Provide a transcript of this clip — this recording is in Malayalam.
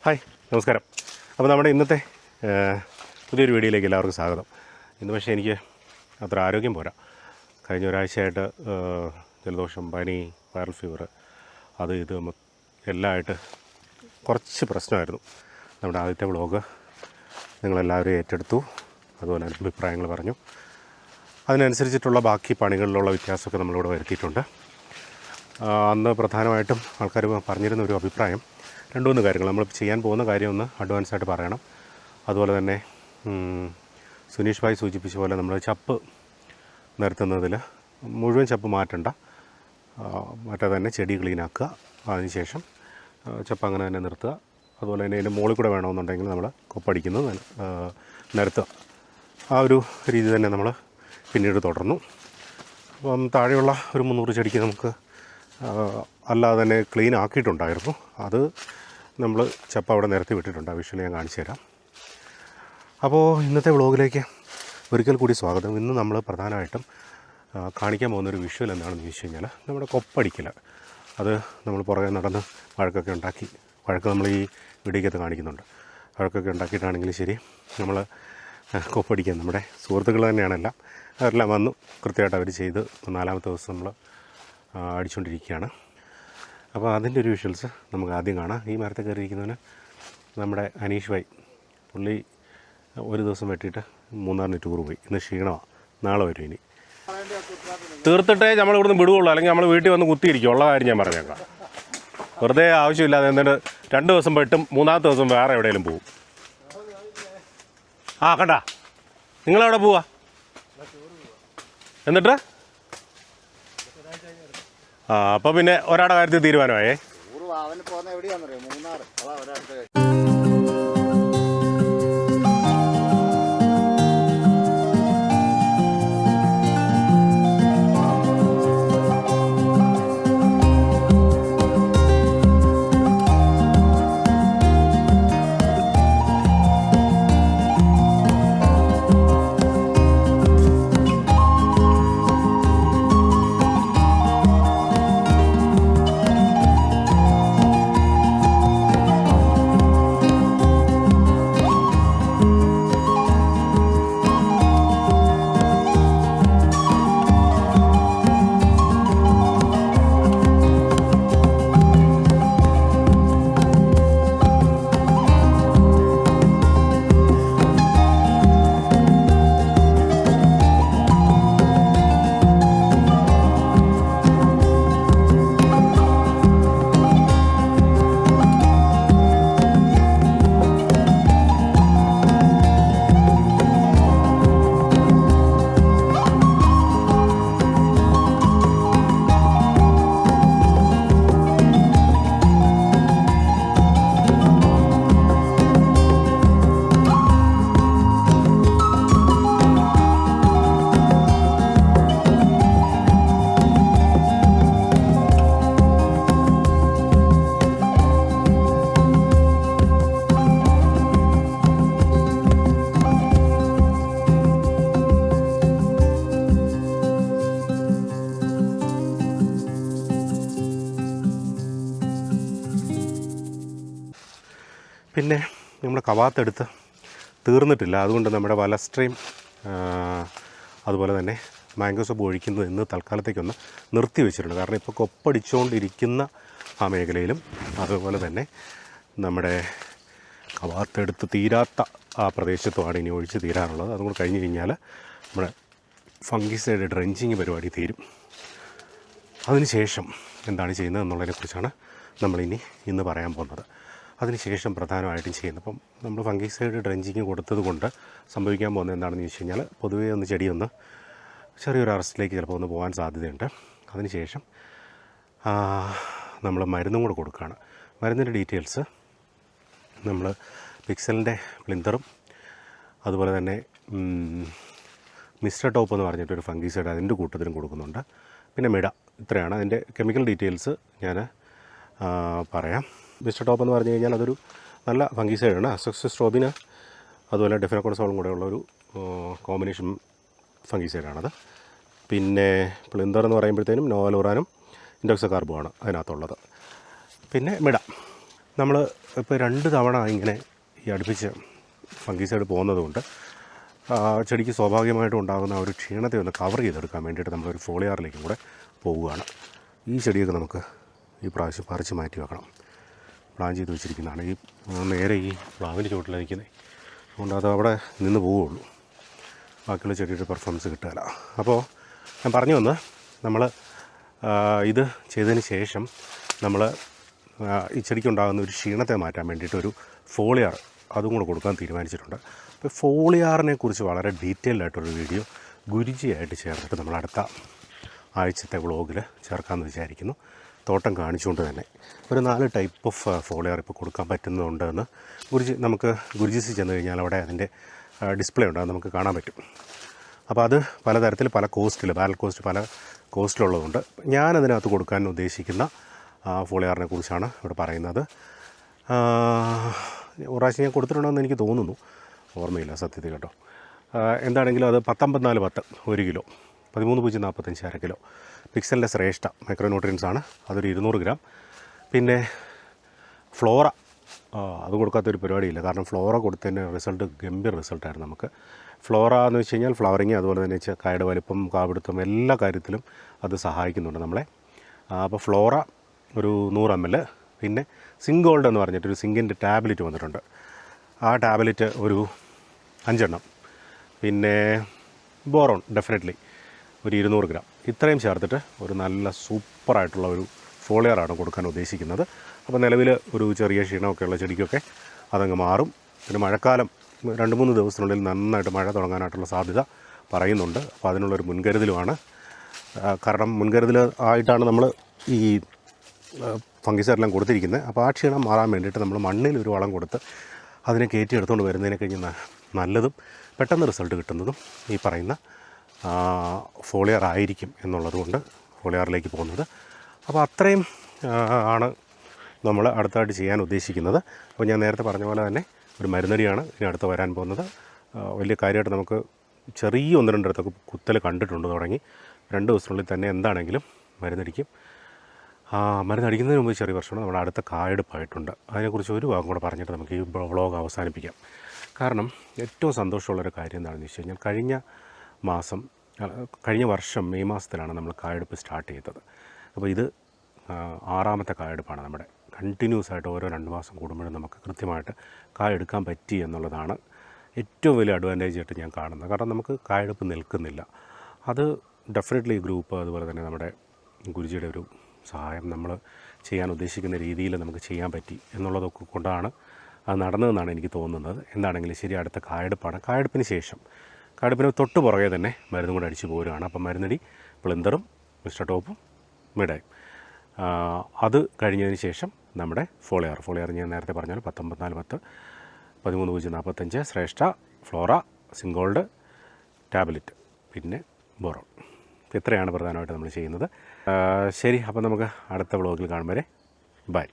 ഹായ്, നമസ്കാരം. അപ്പോൾ നമ്മുടെ ഇന്നത്തെ പുതിയൊരു വീഡിയോയിലേക്ക് എല്ലാവർക്കും സ്വാഗതം. ഇന്ന് പക്ഷേ എനിക്ക് അത്ര ആരോഗ്യം പോരാ. കഴിഞ്ഞ ഒരാഴ്ചയായിട്ട് ജലദോഷം, പനി, വൈറൽ ഫീവർ, അത് ഇത് എല്ലാം ആയിട്ട് കുറച്ച് പ്രശ്നമായിരുന്നു. നമ്മുടെ ആദ്യത്തെ വ്ളോഗ് നിങ്ങളെല്ലാവരും ഏറ്റെടുത്തു, അതുപോലെ അഭിപ്രായങ്ങൾ പറഞ്ഞു. അതിനനുസരിച്ചിട്ടുള്ള ബാക്കി പണികളിലുള്ള വ്യത്യാസമൊക്കെ നമ്മളിവിടെ വരുത്തിയിട്ടുണ്ട്. അന്ന് പ്രധാനമായിട്ടും ആൾക്കാർ പറഞ്ഞിരുന്ന ഒരു അഭിപ്രായം, 2-3 കാര്യങ്ങൾ നമ്മൾ ചെയ്യാൻ പോകുന്ന കാര്യം ഒന്ന് അഡ്വാൻസായിട്ട് പറയണം. അതുപോലെ തന്നെ സുനീഷ് ഭായ് സൂചിപ്പിച്ച പോലെ നമ്മൾ ചപ്പ് നിരത്തുന്നതിൽ മുഴുവൻ ചപ്പ് മാറ്റണ്ട, മറ്റേ തന്നെ ചെടി ക്ലീനാക്കുക, അതിനുശേഷം ചപ്പ് അങ്ങനെ തന്നെ നിർത്തുക. അതുപോലെ തന്നെ അതിൻ്റെ മുകളിൽ കൂടെ വേണമെന്നുണ്ടെങ്കിൽ നമ്മൾ കൊപ്പടിക്കുന്നത് നിരത്തുക. ആ ഒരു രീതി തന്നെ നമ്മൾ പിന്നീട് തുടർന്നു. അപ്പം താഴെയുള്ള ഒരു 300 ചെടിക്ക് നമുക്ക് അല്ലാതെ തന്നെ ക്ലീൻ ആക്കിയിട്ടുണ്ടായിരുന്നു. അത് നമ്മൾ ചപ്പ് അവിടെ നിരത്തി വിട്ടിട്ടുണ്ട്. ആ വിഷ്വൽ ഞാൻ കാണിച്ചു തരാം. അപ്പോൾ ഇന്നത്തെ വ്ളോഗിലേക്ക് ഒരിക്കൽ കൂടി സ്വാഗതം. ഇന്ന് നമ്മൾ പ്രധാനമായിട്ടും കാണിക്കാൻ പോകുന്നൊരു വിഷ്വൽ എന്താണെന്ന് ചോദിച്ചു കഴിഞ്ഞാൽ നമ്മുടെ കൊപ്പടിക്കൽ. അത് നമ്മൾ പുറകെ നടന്ന് വഴക്കൊക്കെ ഉണ്ടാക്കി, വഴക്ക് നമ്മൾ ഈ വീഡിയോക്കകത്ത് കാണിക്കുന്നുണ്ട്. വഴക്കൊക്കെ ഉണ്ടാക്കിയിട്ടാണെങ്കിലും ശരി, നമ്മൾ കൊപ്പടിക്കാൻ നമ്മുടെ സുഹൃത്തുക്കൾ തന്നെയാണെല്ലാം, അവരെല്ലാം വന്നു കൃത്യമായിട്ട് അവർ ചെയ്ത് 4-ാമത്തെ ദിവസം നമ്മൾ അടിച്ചുകൊണ്ടിരിക്കുകയാണ്. അപ്പോൾ അതിൻ്റെ ഒരു വിഷ്വൽസ് നമുക്ക് ആദ്യം കാണാം. ഈ മരത്തെ കയറിയിരിക്കുന്നവന് നമ്മുടെ അനീഷ് ഭായ്, പുള്ളി ഒരു ദിവസം വെട്ടിയിട്ട് മൂന്നാറിന് ടൂർ പോയി. ഇന്ന് ക്ഷീണമാണ്, നാളെ വരും. ഇനി തീർത്തിട്ടേ നമ്മൾ ഇവിടുന്ന് വിടുകയുള്ളൂ, അല്ലെങ്കിൽ നമ്മൾ വീട്ടിൽ വന്ന് കുത്തിയിരിക്കും. ഉള്ള കാര്യം ഞാൻ പറഞ്ഞേക്കാം. വെറുതെ ആവശ്യമില്ലാതെ എന്നിട്ട് 2 ദിവസം വെട്ടും, 3-ാമത്തെ ദിവസം വേറെ എവിടെയെങ്കിലും പോവും. കണ്ട നിങ്ങളെവിടെ പോവാ? എന്നിട്ട് അപ്പോൾ പിന്നെ ഒരാടെ കാര്യത്തിൽ തീരുമാനമായേ. പിന്നെ നമ്മുടെ കവാത്തെടുത്ത് തീർന്നിട്ടില്ല. അതുകൊണ്ട് നമ്മുടെ വലസ്ട്രീം അതുപോലെ തന്നെ മാംഗോ സോപ്പ് ഒഴിക്കുന്നത് ഇന്ന് തൽക്കാലത്തേക്കൊന്ന് നിർത്തി വെച്ചിട്ടുണ്ട്. കാരണം ഇപ്പോൾ കൊപ്പടിച്ചുകൊണ്ടിരിക്കുന്ന ആ മേഖലയിലും അതുപോലെ തന്നെ നമ്മുടെ കവാത്തെടുത്ത് തീരാത്ത ആ പ്രദേശത്തുമാണ് ഇനി ഒഴിച്ച് തീരാറുള്ളത്. അതുകൊണ്ട് കഴിഞ്ഞ് കഴിഞ്ഞാൽ നമ്മുടെ ഫംഗിസൈഡ് ഡ്രെഞ്ചിങ് പരിപാടി തീരും. അതിനുശേഷം എന്താണ് ചെയ്യുന്നത് എന്നുള്ളതിനെക്കുറിച്ചാണ് നമ്മളിനി ഇന്ന് പറയാൻ പോകുന്നത്. അതിനുശേഷം പ്രധാനമായിട്ടും ചെയ്യുന്നത്, അപ്പം നമ്മൾ ഫംഗിസൈഡ് ഡ്രെഞ്ചിങ് കൊടുത്തത് കൊണ്ട് സംഭവിക്കാൻ പോകുന്നത് എന്താണെന്ന് ചോദിച്ചു കഴിഞ്ഞാൽ, പൊതുവേ ഒന്ന് ചെടിയൊന്ന് ചെറിയൊരു അറസ്റ്റിലേക്ക് ചിലപ്പോൾ ഒന്ന് പോകാൻ സാധ്യതയുണ്ട്. അതിനുശേഷം നമ്മൾ മരുന്നും കൂടെ കൊടുക്കുകയാണ്. മരുന്നിൻ്റെ ഡീറ്റെയിൽസ് നമ്മൾ പിക്സലിൻ്റെ പ്ലിന്തറും അതുപോലെ തന്നെ മിസ്റ്റർ ടോപ്പ് എന്ന് പറഞ്ഞിട്ടൊരു ഫംഗിസൈഡ് അതിൻ്റെ കൂട്ടത്തിലും കൊടുക്കുന്നുണ്ട്. പിന്നെ മിഡ. ഇത്രയാണ് അതിൻ്റെ കെമിക്കൽ ഡീറ്റെയിൽസ് ഞാൻ പറയാം. മിസ്റ്റർ ടോപ്പ് എന്ന് പറഞ്ഞു കഴിഞ്ഞാൽ അതൊരു നല്ല ഫംഗിസൈഡാണ്. അസോക്സിസ്ട്രോബിന് അതുപോലെ ഡെഫിനോക്കോണസോളും കൂടെയുള്ള ഒരു കോമ്പിനേഷൻ ഫംഗിസൈഡാണത്. പിന്നെ പ്ലിന്തർ എന്ന് പറയുമ്പോഴത്തേനും നോവലുറാനും ഇൻഡോക്സകാർബുമാണ് അതിനകത്തുള്ളത്. പിന്നെ മിഡ. നമ്മൾ ഇപ്പോൾ 2 തവണ ഇങ്ങനെ ഈ അടുപ്പിച്ച് ഫംഗിസൈഡ് പോകുന്നതുകൊണ്ട് ചെടിക്ക് സ്വാഭാവികമായിട്ടും ഉണ്ടാകുന്ന ഒരു ക്ഷീണത്തെ ഒന്ന് കവർ ചെയ്തെടുക്കാൻ വേണ്ടിയിട്ട് നമ്മളൊരു ഫോളിയാറിലേക്കും കൂടെ പോവുകയാണ്. ഈ ചെടിയൊക്കെ നമുക്ക് ഈ പ്രാവശ്യം പറിച്ച് മാറ്റി വെക്കണം. പ്ലാൻ ചെയ്ത് വെച്ചിരിക്കുന്നതാണ്. ഈ നേരെ ഈ പ്ലാവിൻ്റെ ചുവട്ടിലാണ് നിൽക്കുന്നത്. അതുകൊണ്ട് അത് അവിടെ നിന്ന് പോവുകയുള്ളൂ. ബാക്കിയുള്ള ചെടിയുടെ പെർഫോമൻസ് കിട്ടുകയില്ല. അപ്പോൾ ഞാൻ പറഞ്ഞു വന്ന് നമ്മൾ ഇത് ചെയ്തതിന് ശേഷം നമ്മൾ ഈ ചെടിക്കുണ്ടാകുന്ന ഒരു ക്ഷീണത്തെ മാറ്റാൻ വേണ്ടിയിട്ടൊരു ഫോളിയാർ അതും കൂടെ കൊടുക്കാൻ തീരുമാനിച്ചിട്ടുണ്ട്. അപ്പോൾ ഫോളിയാറിനെ കുറിച്ച് വളരെ ഡീറ്റെയിൽഡ് ആയിട്ടൊരു വീഡിയോ ഗുരുജിയായിട്ട് ചേർത്തിട്ട് നമ്മൾ അടുത്ത ആഴ്ചത്തെ വ്ളോഗിൽ ചേർക്കാമെന്ന് വിചാരിക്കുന്നു. തോട്ടം കാണിച്ചുകൊണ്ട് തന്നെ ഒരു 4 ടൈപ്പ് ഓഫ് ഫോളിയാർ ഇപ്പോൾ കൊടുക്കാൻ പറ്റുന്നുണ്ടെന്ന് നമുക്ക് ഗുരുജിസിൽ ചെന്ന് കഴിഞ്ഞാൽ അവിടെ അതിൻ്റെ ഡിസ്പ്ലേ ഉണ്ട്, അത് നമുക്ക് കാണാൻ പറ്റും. അപ്പോൾ അത് പലതരത്തിൽ പല കോസ്റ്റിൽ ബാരൽ കോസ്റ്റ് പല കോസ്റ്റിലുള്ളതുകൊണ്ട് ഞാനതിനകത്ത് കൊടുക്കാൻ ഉദ്ദേശിക്കുന്ന ഫോളിയാറിനെ കുറിച്ചാണ് ഇവിടെ പറയുന്നത്. ഒരു പ്രാവശ്യം ഞാൻ കൊടുത്തിട്ടുണ്ടെന്ന് എനിക്ക് തോന്നുന്നു, ഓർമ്മയില്ല സത്യത്തിൽ കേട്ടോ. എന്താണെങ്കിലും അത് 19-10 1 കിലോ, 13.45 അര കിലോ. പിക്സലിൻ്റെ ശ്രേഷ്ഠ മൈക്രോന്യൂട്രിയൻസ് ആണ്, അതൊരു 200 ഗ്രാം. പിന്നെ ഫ്ലോറ അത് കൊടുക്കാത്തൊരു പരിപാടിയില്ല, കാരണം ഫ്ലോറ കൊടുത്തതിൻ്റെ റിസൾട്ട് ഗംഭീര റിസൾട്ടായിരുന്നു നമുക്ക്. ഫ്ലോറ എന്ന് വെച്ച് കഴിഞ്ഞാൽ ഫ്ലവറിങ്, അതുപോലെ തന്നെ കായുടെ വലിപ്പം, കാപിടുത്തം, എല്ലാ കാര്യത്തിലും അത് സഹായിക്കുന്നുണ്ട് നമ്മളെ. അപ്പോൾ ഫ്ലോറ ഒരു 100 ml. പിന്നെ സിങ്കോൾഡ് എന്ന് പറഞ്ഞിട്ടൊരു സിങ്കിൻ്റെ ടാബ്ലറ്റ് വന്നിട്ടുണ്ട്, ആ ടാബ്ലറ്റ് ഒരു 5 എണ്ണം. പിന്നെ ബോറോൺ ഡെഫിനറ്റ്ലി ഒരു 200 ഗ്രാം. ഇത്രയും ചേർത്തിട്ട് ഒരു നല്ല സൂപ്പറായിട്ടുള്ള ഒരു ഫോളിയറാണ് കൊടുക്കാൻ ഉദ്ദേശിക്കുന്നത്. അപ്പോൾ നിലവിൽ ഒരു ചെറിയ ക്ഷീണമൊക്കെ ഉള്ള ചെടിക്കൊക്കെ അതങ്ങ് മാറും. പിന്നെ മഴക്കാലം 2-3 ദിവസത്തിനുള്ളിൽ നന്നായിട്ട് മഴ തുടങ്ങാനായിട്ടുള്ള സാധ്യത പറയുന്നുണ്ട്. അപ്പോൾ അതിനുള്ളൊരു മുൻകരുതലുമാണ്. കാരണം മുൻകരുതൽ ആയിട്ടാണ് നമ്മൾ ഈ ഫംഗിസൈഡെല്ലാം കൊടുത്തിരിക്കുന്നത്. അപ്പോൾ ആ ക്ഷീണം മാറാൻ വേണ്ടിയിട്ട് നമ്മൾ മണ്ണിൽ ഒരു വളം കൊടുത്ത് അതിനെ കയറ്റി എടുത്തുകൊണ്ട് വരുന്നതിനെ കഴിഞ്ഞ് നല്ലതും പെട്ടെന്ന് റിസൾട്ട് കിട്ടുന്നതും ഈ പറയുന്ന ഫോളിയർ ആയിരിക്കും എന്നുള്ളത് കൊണ്ട് ഫോളിയറിലേക്ക് പോകുന്നത്. അപ്പോൾ അത്രയും ആണ് നമ്മൾ അടുത്തായിട്ട് ചെയ്യാൻ ഉദ്ദേശിക്കുന്നത്. അപ്പോൾ ഞാൻ നേരത്തെ പറഞ്ഞ പോലെ തന്നെ ഒരു മരുന്നടിയാണ് ഇനി അടുത്ത് വരാൻ പോകുന്നത്. വലിയ കാര്യമായിട്ട് നമുക്ക് ചെറിയ 1-2 ഇടത്തൊക്കെ കുത്തൽ കണ്ടിട്ടുണ്ട് തുടങ്ങി. 2 ദിവസത്തിനുള്ളിൽ തന്നെ എന്താണെങ്കിലും മരുന്നടിക്കും. മരുന്നടിക്കുന്നതിന് മുമ്പ് ചെറിയ പ്രശ്നമാണ്, നമ്മുടെ അടുത്ത കായെടുപ്പായിട്ടുണ്ട്. അതിനെക്കുറിച്ച് ഒരു ഭാഗം കൂടെ പറഞ്ഞിട്ട് നമുക്ക് ഈ വ്ളോഗ് അവസാനിപ്പിക്കാം. കാരണം ഏറ്റവും സന്തോഷമുള്ളൊരു കാര്യം എന്താണെന്ന് വെച്ച് കഴിഞ്ഞാൽ കഴിഞ്ഞ വർഷം മെയ് മാസത്തിലാണ് നമ്മൾ കായെടുപ്പ് സ്റ്റാർട്ട് ചെയ്തത്. അപ്പോൾ ഇത് 6ാമത്തെ കായെടുപ്പാണ് നമ്മുടെ. കണ്ടിന്യൂസ് ആയിട്ട് ഓരോ 2 മാസം കൂടുമ്പോഴും നമുക്ക് കൃത്യമായിട്ട് കായെടുക്കാൻ പറ്റി എന്നുള്ളതാണ് ഏറ്റവും വലിയ അഡ്വാൻറ്റേജ് ആയിട്ട് ഞാൻ കാണുന്നത്. കാരണം നമുക്ക് കായെടുപ്പ് നിൽക്കുന്നില്ല. അത് ഡെഫിനറ്റ്ലി ഗ്രൂപ്പ് അതുപോലെ തന്നെ നമ്മുടെ ഗുരുജിയുടെ ഒരു സഹായം, നമ്മൾ ചെയ്യാൻ ഉദ്ദേശിക്കുന്ന രീതിയിൽ നമുക്ക് ചെയ്യാൻ പറ്റി എന്നുള്ളതൊക്കെ കൊണ്ടാണ് അത് നടന്നതെന്നാണ് എനിക്ക് തോന്നുന്നത്. എന്താണെങ്കിലും ശരി, അടുത്ത കായെടുപ്പാണ്. കായെടുപ്പിന് ശേഷം കായെടുപ്പിന് തൊട്ട് പുറകെ തന്നെ മരുന്നും കൂടെ അടിച്ച് പോരുകയാണ്. അപ്പം മരുന്നടി പ്ലിന്തറും മിസ്റ്റർ ടോപ്പും മിഡായും അത് കഴിഞ്ഞതിന് ശേഷം നമ്മുടെ ഫോളിയാർ ഞാൻ നേരത്തെ പറഞ്ഞാൽ 19-10 13.45 ശ്രേഷ്ഠ, ഫ്ലോറ, സിങ്കോൾഡ്, ടാബ്ലറ്റ്, പിന്നെ ബോറോൺ. ഇത്രയാണ് പ്രധാനമായിട്ട് നമ്മൾ ചെയ്യുന്നത്. ശരി, അപ്പോൾ നമുക്ക് അടുത്ത വ്ളോഗിൽ കാണും വരെ ബൈ.